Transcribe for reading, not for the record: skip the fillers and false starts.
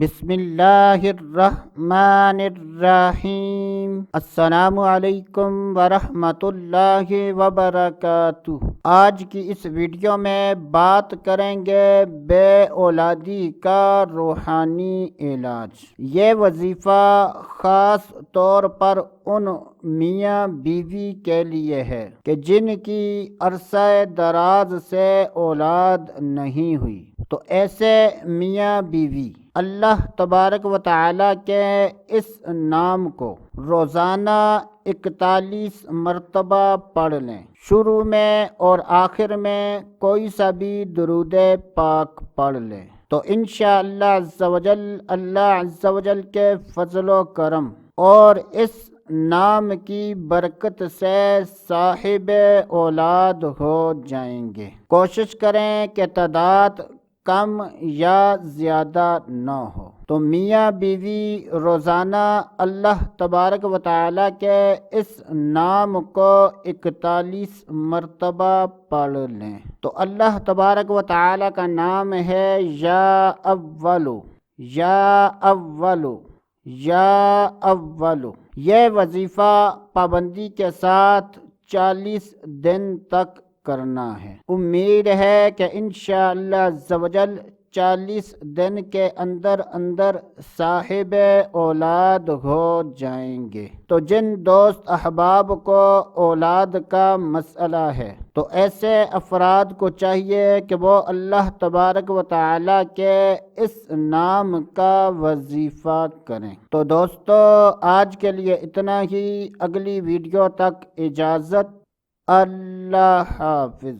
بسم اللہ الرحمن الرحیم۔ السلام علیکم ورحمۃ اللہ وبرکاتہ۔ آج کی اس ویڈیو میں بات کریں گے بے اولادی کا روحانی علاج۔ یہ وظیفہ خاص طور پر ان میاں بیوی کے لیے ہے کہ جن کی عرصہ دراز سے اولاد نہیں ہوئی، تو ایسے میاں بیوی اللہ تبارک و تعالیٰ کے اس نام کو روزانہ 41 مرتبہ پڑھ لیں۔ شروع میں اور آخر میں کوئی سا بھی درود پاک پڑھ لیں تو انشاءاللہ عز و جل اللہ عز و جل کے فضل و کرم اور اس نام کی برکت سے صاحب اولاد ہو جائیں گے۔ کوشش کریں کہ تعداد کم یا زیادہ نہ ہو۔ تو میاں بیوی روزانہ اللہ تبارک و تعالیٰ کے اس نام کو 41 مرتبہ پڑھ لیں۔ تو اللہ تبارک و تعالیٰ کا نام ہے یا اولو، یا اولو، یا اولو۔ یہ وظیفہ پابندی کے ساتھ 40 دن تک کرنا ہے۔ امید ہے کہ انشاءاللہ عز و جل 40 دن کے اندر اندر صاحب اولاد ہو جائیں گے۔ تو جن دوست احباب کو اولاد کا مسئلہ ہے تو ایسے افراد کو چاہیے کہ وہ اللہ تبارک و تعالیٰ کے اس نام کا وظیفہ کریں۔ تو دوستو آج کے لیے اتنا ہی، اگلی ویڈیو تک اجازت، اللہ حافظ۔